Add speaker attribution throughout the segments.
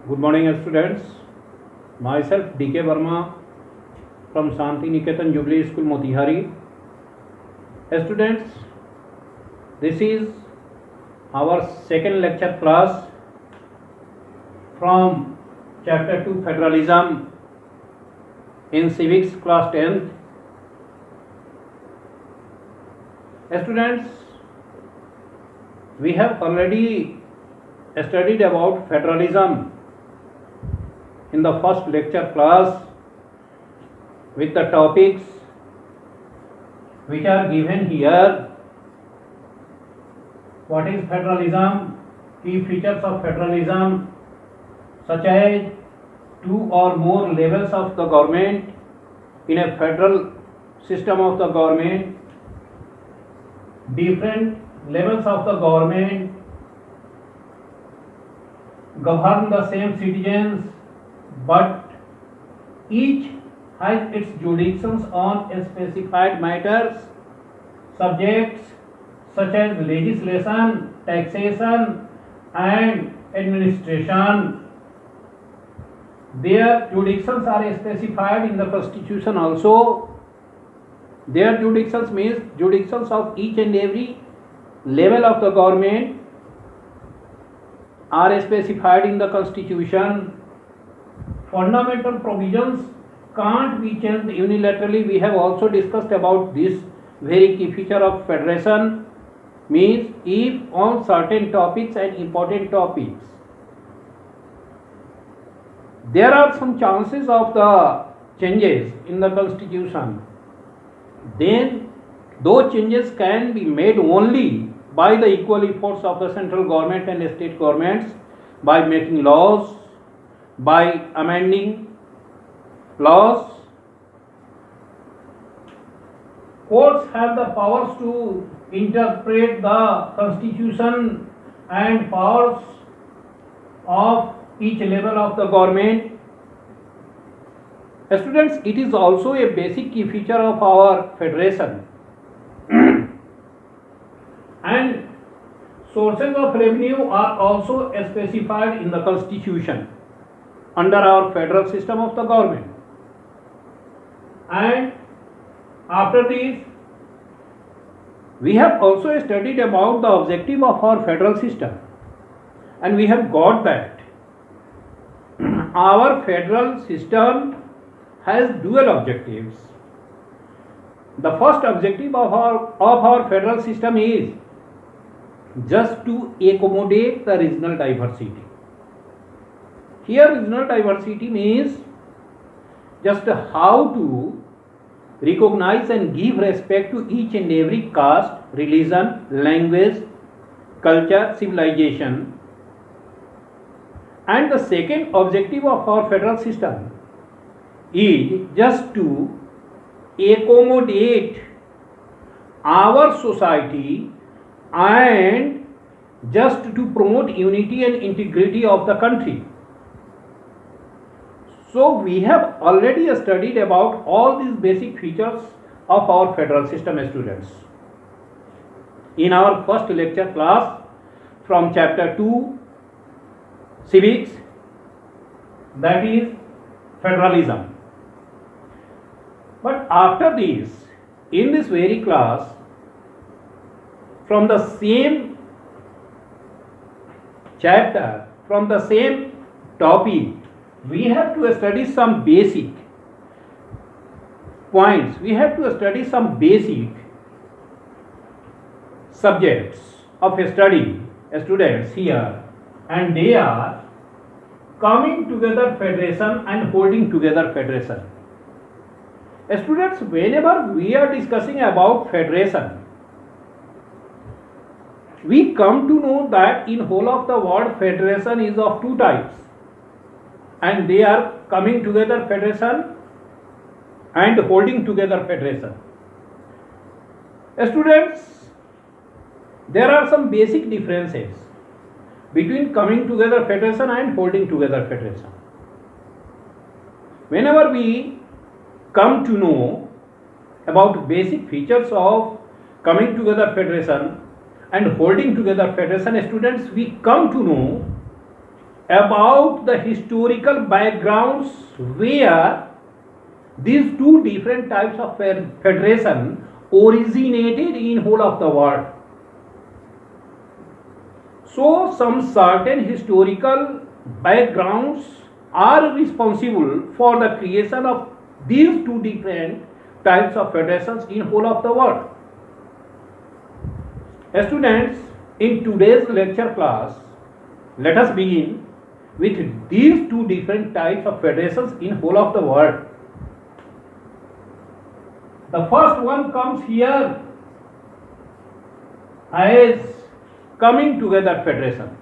Speaker 1: Good morning, students. Myself D.K. Verma from Shanti Niketan Jubilee School, Motihari. Students, this is our second lecture class from Chapter 2 Federalism in Civics, class 10th. Students, we have already studied about federalism in the first lecture class with the topics which are given here. What is federalism? Key features of federalism such as two or more levels of the government in a federal system of the government, different levels of the government govern the same citizens, but each has its jurisdictions on specified matters, subjects such as legislation, taxation and administration. Their jurisdictions are specified in the Constitution also. Their jurisdictions means jurisdictions of each and every level of the government are specified in the Constitution. Fundamental provisions can't be changed unilaterally. We have also discussed about this very key feature of federation, means if on certain topics and important topics there are some chances of the changes in the Constitution, then those changes can be made only by the equal efforts of the central government and state governments, by making laws, by amending laws. Courts have the powers to interpret the Constitution and powers of each level of the government. Students, it is also a basic key feature of our federation. And sources of revenue are also specified in the Constitution under our federal system of the government. And after this, we have also studied about the objective of our federal system, and we have got that our federal system has dual objectives. The first objective of our federal system is just to accommodate the regional diversity. Here regional diversity means just how to recognize and give respect to each and every caste, religion, language, culture, civilization. And the second objective of our federal system is just to accommodate our society and just to promote unity and integrity of the country. So we have already studied about all these basic features of our federal system, students, in our first lecture class from chapter 2 civics, that is federalism. But after this, in this very class, from the same chapter, from the same topic, we have to study some basic points. We have to study some basic subjects of study, students here, and they are coming together federation and holding together federation. Students, whenever we are discussing about federation, we come to know that in whole of the world federation is of two types, and they are coming together federation and holding together federation. Students, there are some basic differences between coming together federation and holding together federation. Whenever we come to know about basic features of coming together federation and holding together federation, students, we come to know about the historical backgrounds where these two different types of federation originated in whole of the world. So some certain historical backgrounds are responsible for the creation of these two different types of federations in whole of the world. Students, in today's lecture class, let us begin with these two different types of federations in whole of the world. The first one comes here as coming together federation.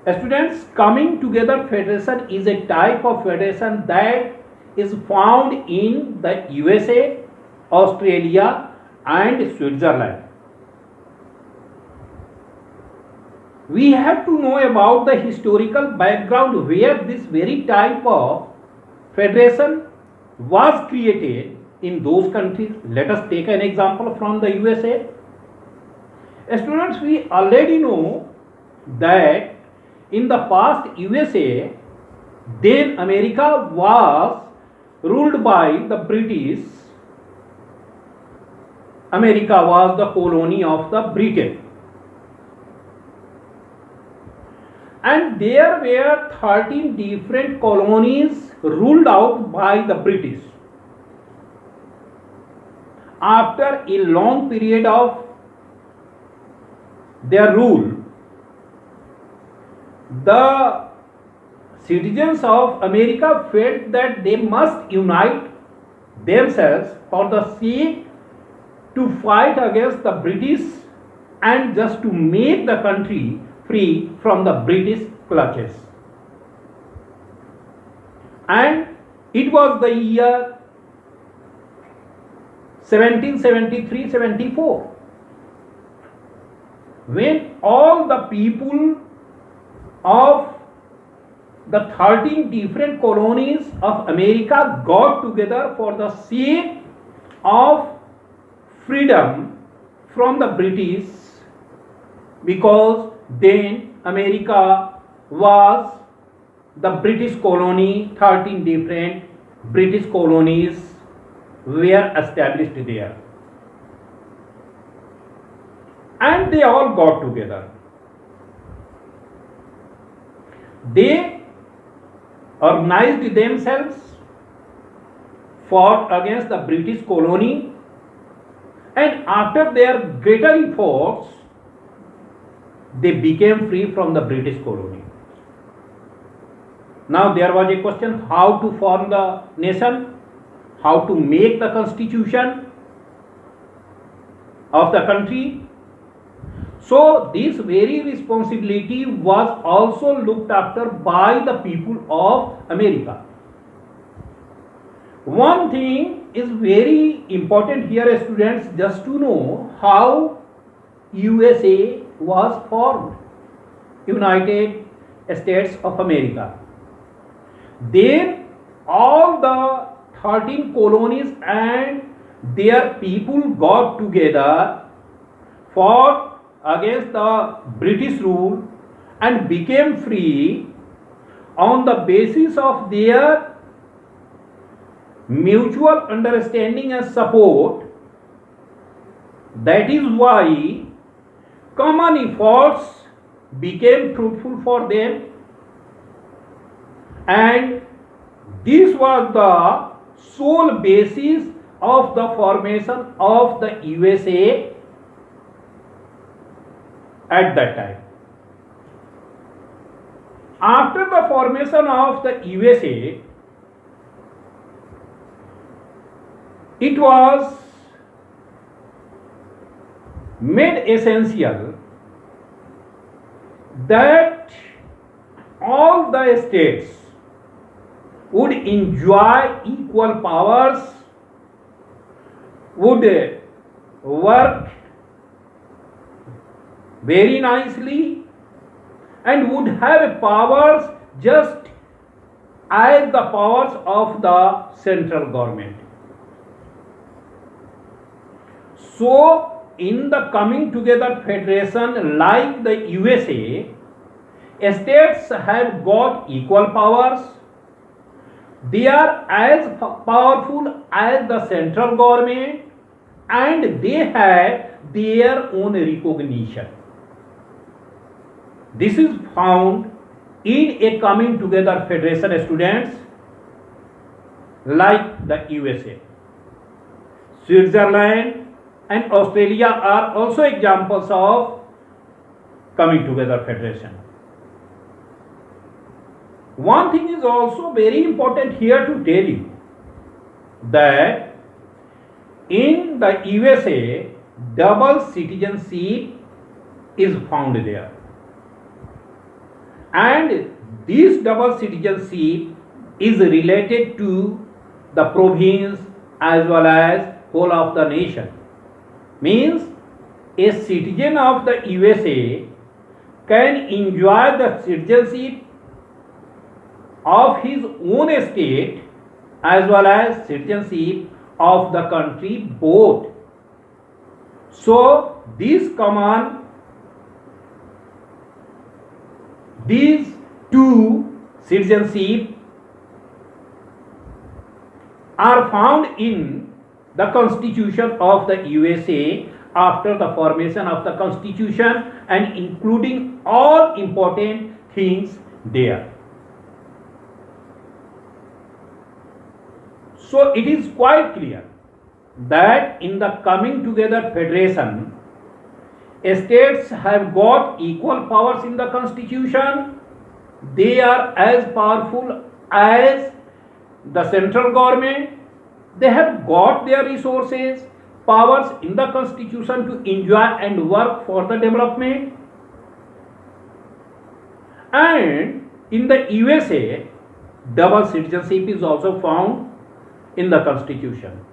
Speaker 1: Students, coming together federation is a type of federation that is found in the USA, Australia and Switzerland. We have to know about the historical background where this very type of federation was created in those countries. Let us take an example from the USA. Students, we already know that in the past USA, then America was ruled by the British. America was the colony of the Britain. And there were 13 different colonies ruled out by the British. After a long period of their rule, the citizens of America felt that they must unite themselves for the sake to fight against the British and just to make the country free from the British clutches. And it was the year 1773-74 when all the people of the 13 different colonies of America got together for the sake of freedom from the British, because then America was the British colony. 13 different British colonies were established there, and they all got together. They organized themselves, fought against the British colony, and after their greater efforts, they became free from the British colony. Now there was a question how to form the nation, how to make the constitution of the country. So this very responsibility was also looked after by the people of America. One thing is very important here, students, just to know how USA was formed, United States of America. Then all the 13 colonies and their people got together, fought against the British rule and became free on the basis of their mutual understanding and support. That is why common efforts became fruitful for them, and this was the sole basis of the formation of the USA at that time. After the formation of the USA, it was made essential that all the states would enjoy equal powers, would work very nicely, and would have powers just as the powers of the central government. So in the coming together federation like the USA, States have got equal powers. They are as powerful as the central government and they have their own recognition. This is found in a coming together federation, students, like the USA. Switzerland and Australia are also examples of coming together federation. One thing is also very important here to tell you that in the USA, double citizenship is found there. And this double citizenship is related to the province as well as whole of the nation. Means a citizen of the USA can enjoy the citizenship of his own state as well as citizenship of the country both. So these two citizenship are found in the Constitution of the USA after the formation of the Constitution and including all important things there. So it is quite clear that in the coming together federation, states have got equal powers in the Constitution. They are as powerful as the central government. They have got their resources, powers in the Constitution to enjoy and work for the development. And in the USA, double citizenship is also found in the Constitution.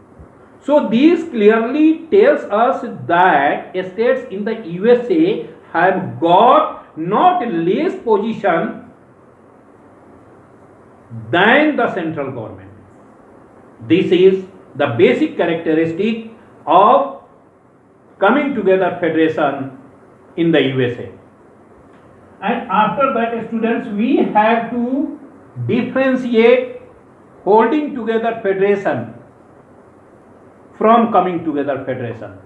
Speaker 1: So this clearly tells us that states in the USA have got not less position than the central government. This is the basic characteristic of coming together federation in the USA. And after that, students, we have to differentiate holding together federation from coming together federation.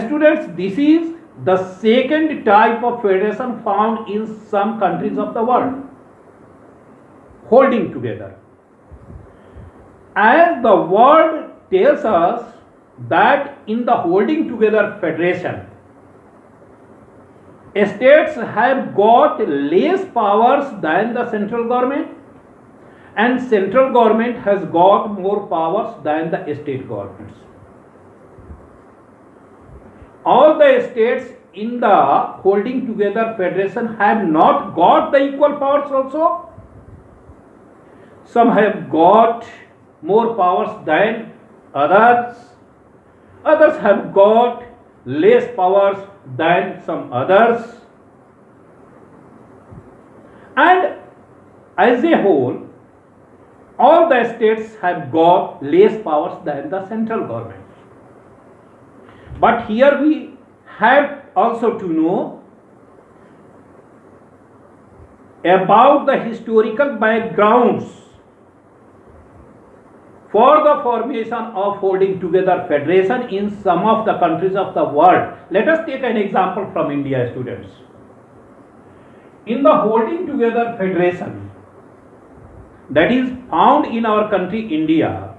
Speaker 1: Students, this is the second type of federation found in some countries of the world. Holding together. As the word tells us that in the holding together federation, states have got less powers than the central government and central government has got more powers than the state governments. All the states in the holding together federation have not got the equal powers also. Some have got more powers than others. Others have got less powers than some others. And as a whole, all the states have got less powers than the central government. But here we have also to know about the historical backgrounds for the formation of holding together federation in some of the countries of the world. Let us take an example from India, students. In the holding together federation that is found in our country India,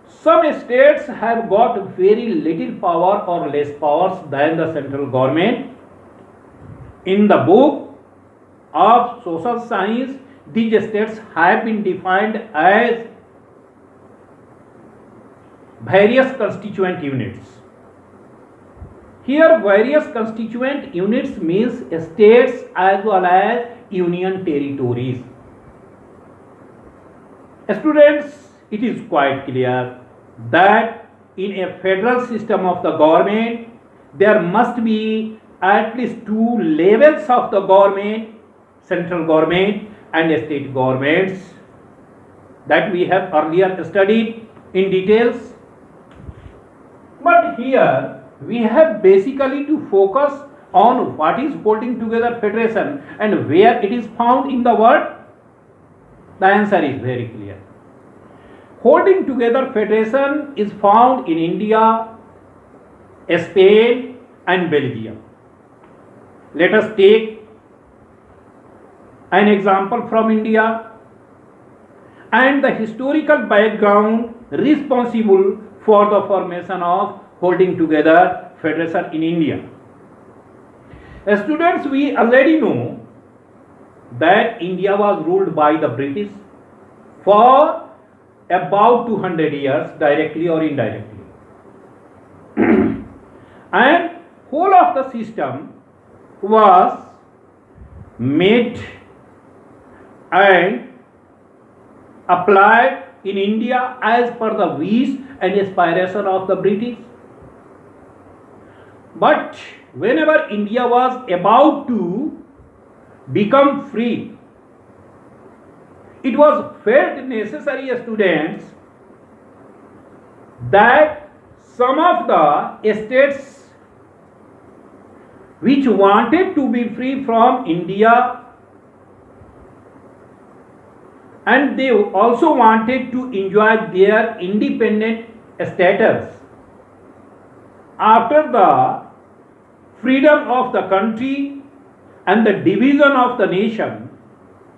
Speaker 1: some states have got very little power or less powers than the central government. In the book of social science, these states have been defined as various constituent units. Here various constituent units means states as well as union territories. Students, it is quite clear that in a federal system of the government, there must be at least two levels of the government, central government and state governments, that we have earlier studied in details. But here we have basically to focus on what is holding together federation and where it is found in the world? The answer is very clear. Holding together federation is found in India, Spain and Belgium. Let us take an example from India and the historical background responsible for the formation of holding together federation in India. Students, we already know that India was ruled by the British for about 200 years, directly or indirectly. And whole of the system was made and applied in India as per the wish and aspiration of the British. But whenever India was about to become free, it was felt necessary, students, that some of the states which wanted to be free from India and they also wanted to enjoy their independent status after the freedom of the country and the division of the nation,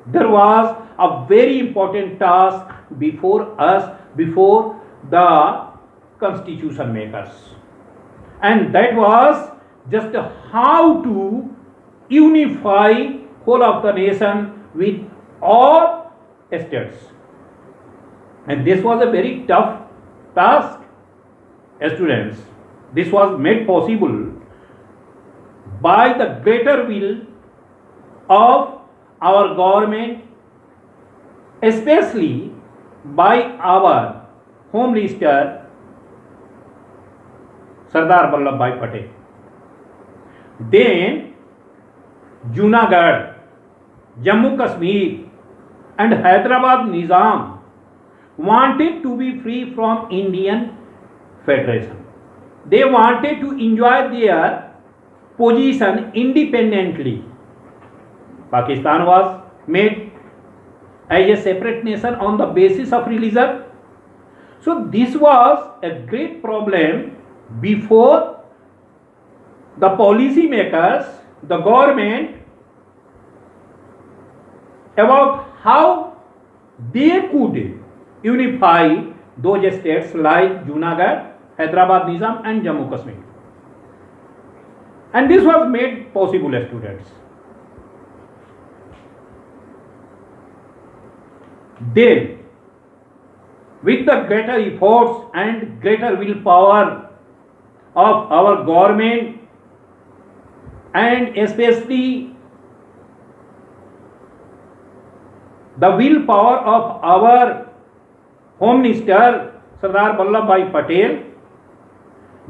Speaker 1: there was a very important task before us, before the constitution makers, and that was just how to unify whole of the nation with all states. And this was a very tough task, students. This was made possible by the greater will of our government, especially by our Home Minister Sardar Vallabhbhai Patel. Then Junagadh, Jammu Kashmir and Hyderabad Nizam wanted to be free from Indian Federation. They wanted to enjoy their position independently. Pakistan was made as a separate nation on the basis of religion. So this was a great problem before the policy makers, the government, about how they could unify those states like Junagadh, Hyderabad Nizam and Jammu Kashmir. And this was made possible, students. Then, with the greater efforts and greater willpower of our government and especially the willpower of our Home Minister Sardar Vallabhbhai Patel,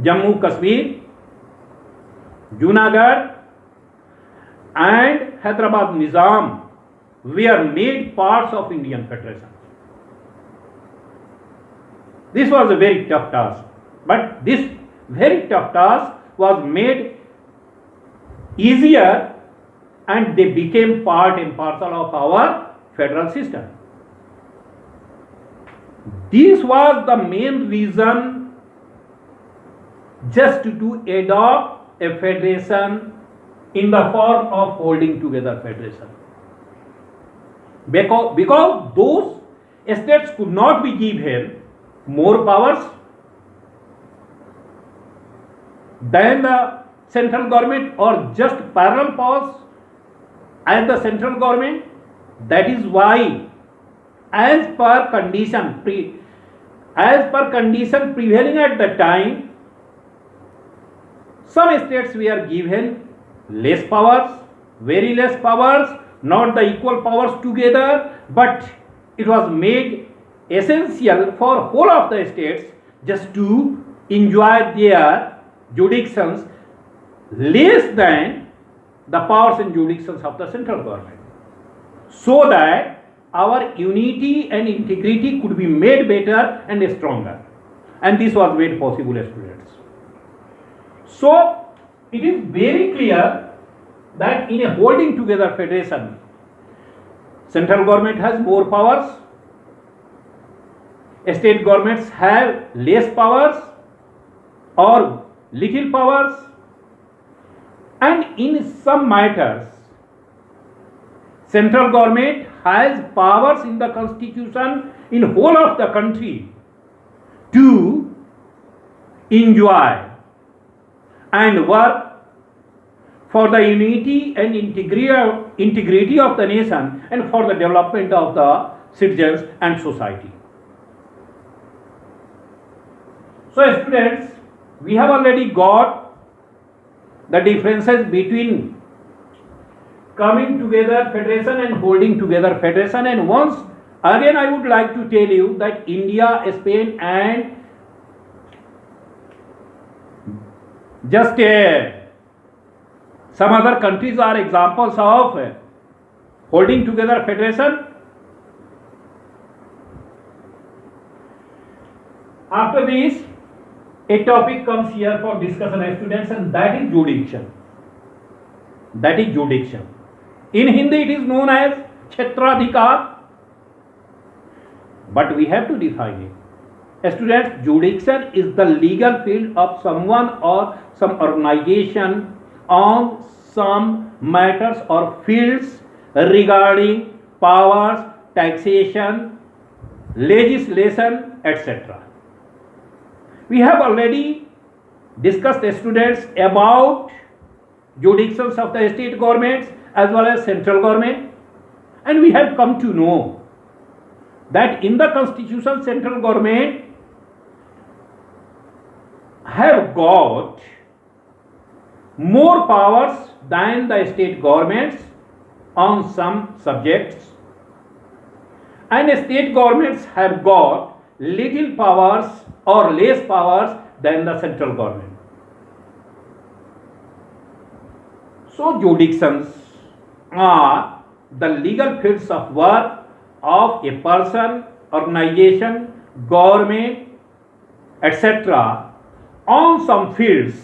Speaker 1: Jammu Kashmir, Junagadh and Hyderabad Nizam were made parts of Indian Federation. This was a very tough task, but this very tough task was made easier and they became part and parcel of our federal system. This was the main reason just to adopt a federation in the form of holding together federation. Because those states could not be given more powers than the central government or just parallel powers as the central government. That is why, as per condition prevailing at the time, some states were given less powers, very less powers, not the equal powers together, but it was made essential for whole of the states just to enjoy their jurisdictions less than the powers and jurisdictions of the central government, so that our unity and integrity could be made better and stronger. And this was made possible, students. So it is very clear that in a holding together federation, central government has more powers, state governments have less powers or little powers, and in some matters central government has powers in the constitution in whole of the country to enjoy and work for the unity and integrity of the nation and for the development of the citizens and society. So students, we have already got the differences between coming together federation and holding together federation, and once again I would like to tell you that India, Spain and just some other countries are examples of holding together federation. After this, a topic comes here for discussion, students, and that is jurisdiction. That is jurisdiction. In Hindi it is known as Kshetradhikar, but we have to define it. Students, jurisdiction is the legal field of someone or some organization on some matters or fields regarding powers, taxation, legislation, etc. We have already discussed, students, about jurisdictions of the state governments as well as central government, and we have come to know that in the constitution central government have got more powers than the state governments on some subjects, and state governments have got little powers or less powers than the central government. So jurisdictions are the legal fields of work of a person, organization, government, etc. on some fields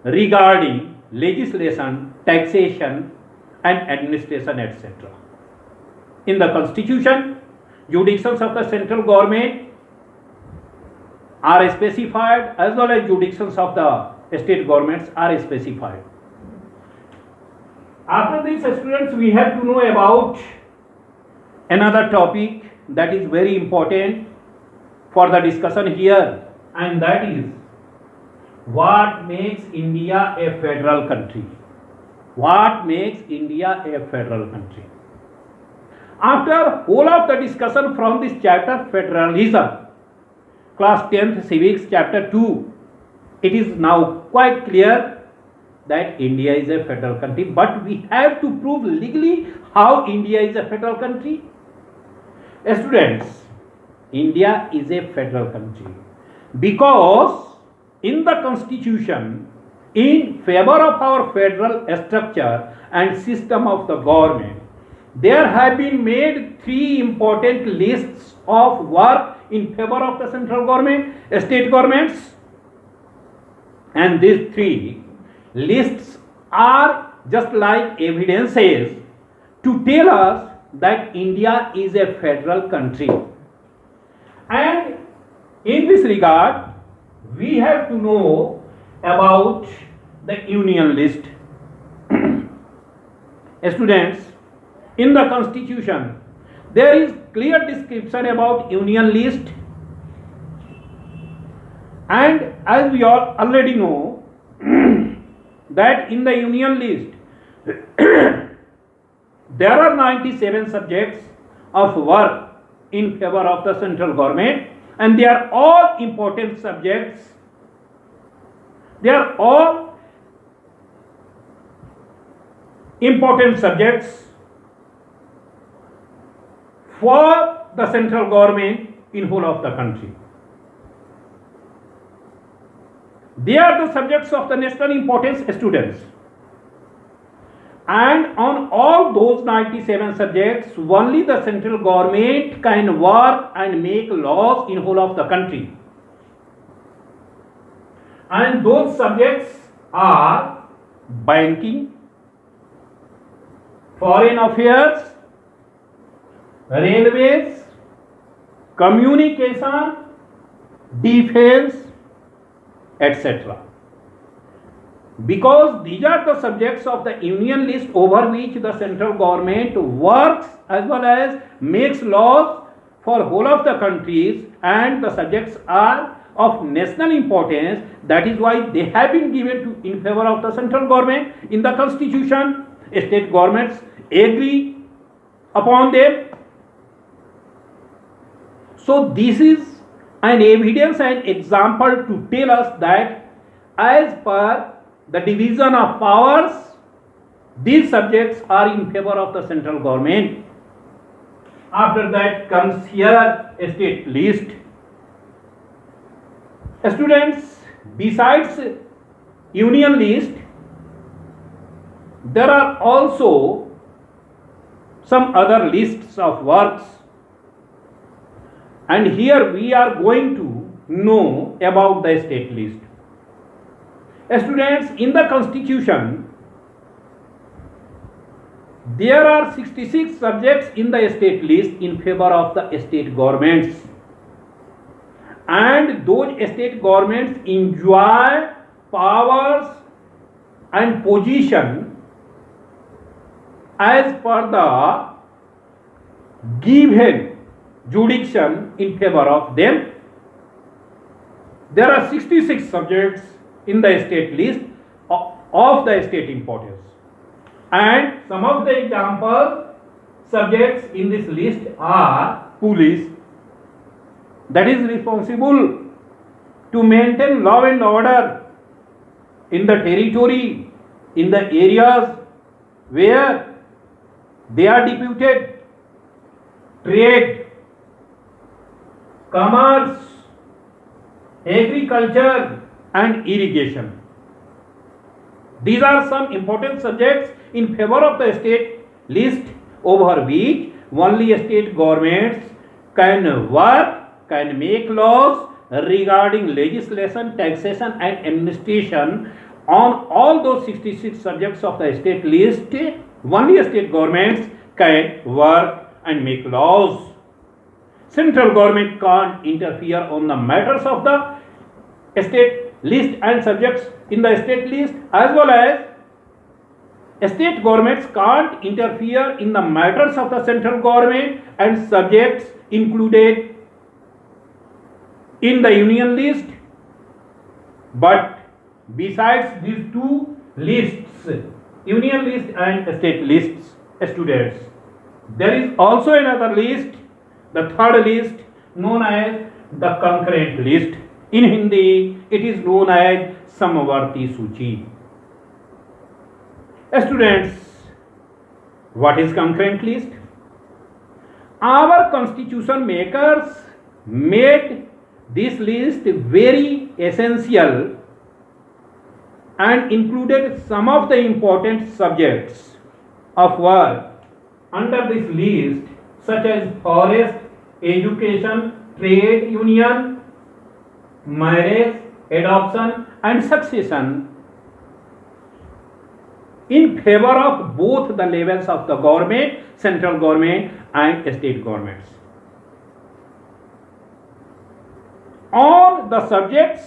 Speaker 1: regarding legislation, taxation and administration, etc. In the constitution, jurisdictions of the central government are specified as well as jurisdictions of the state governments are specified. After this, students, we have to know about another topic that is very important for the discussion here, and that is what makes India a federal country. What makes India a federal country? After whole of the discussion from this chapter federalism, class 10th civics chapter 2, it is now quite clear that India is a federal country, but we have to prove legally how India is a federal country. Students, India is a federal country because in the constitution, in favor of our federal structure and system of the government, there have been made three important lists of work in favor of the central government, state governments, and these three lists are just like evidences to tell us that India is a federal country. And in this regard, we have to know about the union list. Students, in the constitution, there is clear description about union list, and as we all already know that in the union list there are 97 subjects of work in favor of the central government, and they are all important subjects. They are all important subjects for the central government in whole of the country. They are the subjects of the national importance, students. And on all those 97 subjects, only the central government can work and make laws in whole of the country. And those subjects are banking, foreign affairs, railways, communication, defense, etc. Because these are the subjects of the union list over which the central government works as well as makes laws for whole of the countries, and the subjects are of national importance. That is why they have been given to in favor of the central government in the constitution. State governments agree upon them. So this is an evidence and example to tell us that as per the division of powers, these subjects are in favor of the central government. After that comes here a state list. Students, besides union list, there are also some other lists of works, and here we are going to know about the state list. Students, in the constitution there are 66 subjects in the state list in favor of the state governments, and those state governments enjoy powers and position as per the given jurisdiction in favor of them. There are 66 subjects in the state list of the state importance, and some of the example subjects in this list are police, that is responsible to maintain law and order in the territory, in the areas where they are deputed, trade, commerce, agriculture and irrigation. These are some important subjects in favor of the state list over which only state governments can work, can make laws regarding legislation, taxation and administration. On all those 66 subjects of the state list, only state governments can work and make laws. Central government can't interfere on the matters of the state list and subjects in the state list, as well as state governments can't interfere in the matters of the central government and subjects included in the union list. But besides these two lists, union list and state lists, students, there is also another list, the third list, known as the concurrent list. In Hindi, it is known as Samavarti Suchi. Students, what is concurrent list? Our constitution makers made this list very essential and included some of the important subjects of work under this list, such as forest, education, trade union, marriage, adoption and succession, in favor of both the levels of the government, central government and state governments. On the subjects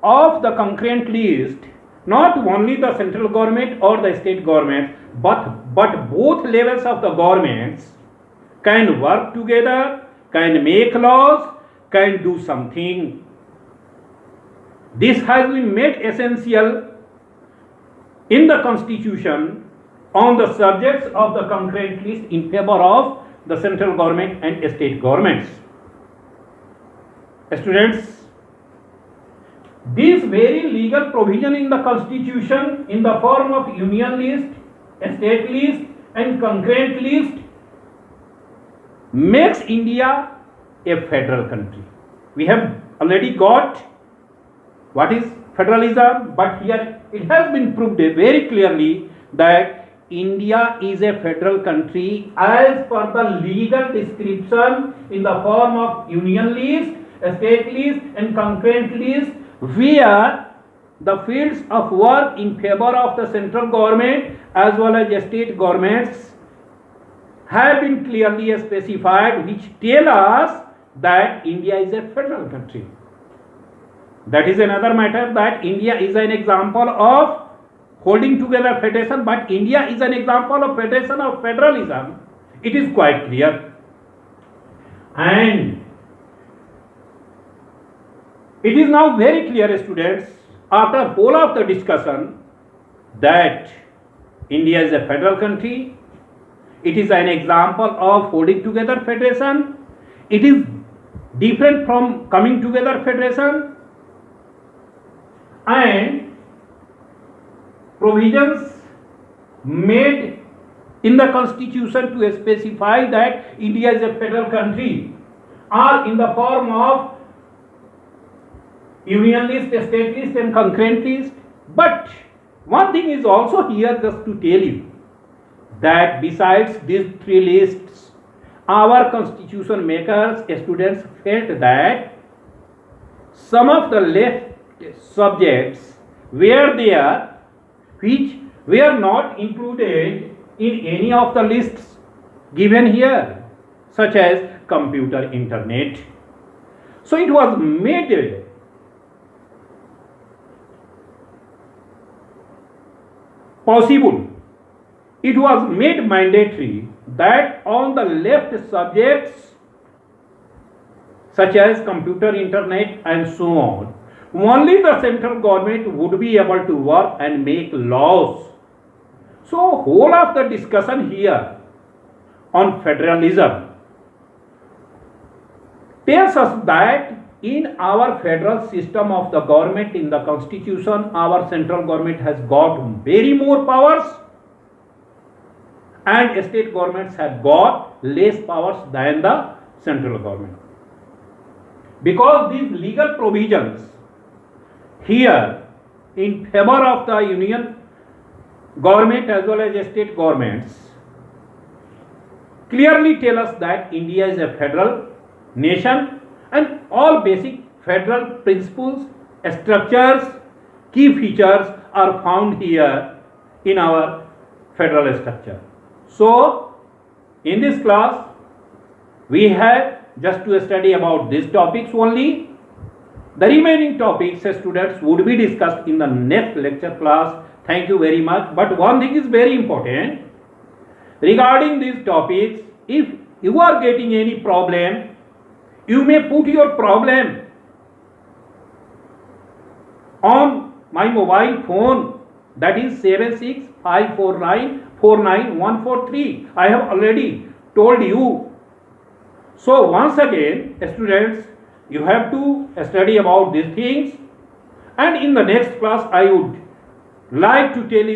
Speaker 1: of the concurrent list, not only the central government or the state government, but both levels of the governments can work together, can make laws, can do something. This has been made essential in the constitution on the subjects of the concurrent list in favor of the central government and state governments. Students, this very legal provision in the constitution in the form of union list, state list and concurrent list makes India a federal country. We have already got what is federalism, but here it has been proved very clearly that India is a federal country as per the legal description in the form of union list, state list and concurrent list, where the fields of work in favor of the central government as well as state governments have been clearly specified, which tell us that India is a federal country. That is another matter, that India is an example of holding together federation, but India is an example of federation of federalism. It is quite clear. And it is now very clear, students, after whole of the discussion, that India is a federal country. It is an example of holding together federation. It is different from coming together federation. And provisions made in the constitution to specify that India is a federal country are in the form of union list, state list and concurrent list. But one thing is also here just to tell you that besides these three lists, our constitution makers, students, felt that some of the left subjects were there which were not included in any of the lists given here, such as computer, internet. So it was made possible, it was made mandatory that on the left subjects such as computer, internet and so on, only the central government would be able to work and make laws. So whole of the discussion here on federalism tells us that in our federal system of the government, in the constitution, our central government has got very more powers and state governments have got less powers than the central government. Because these legal provisions here in favor of the union government as well as state governments clearly tell us that India is a federal nation and all basic federal principles, structures, key features are found here in our federal structure. So in this class we have just to study about these topics only. The remaining topics, students, would be discussed in the next lecture class. Thank you very much. But one thing is very important regarding these topics. If you are getting any problem, you may put your problem on my mobile phone, that is 7654949143. I have already told you. So once again, students, you have to study about these things, and in the next class I would like to tell you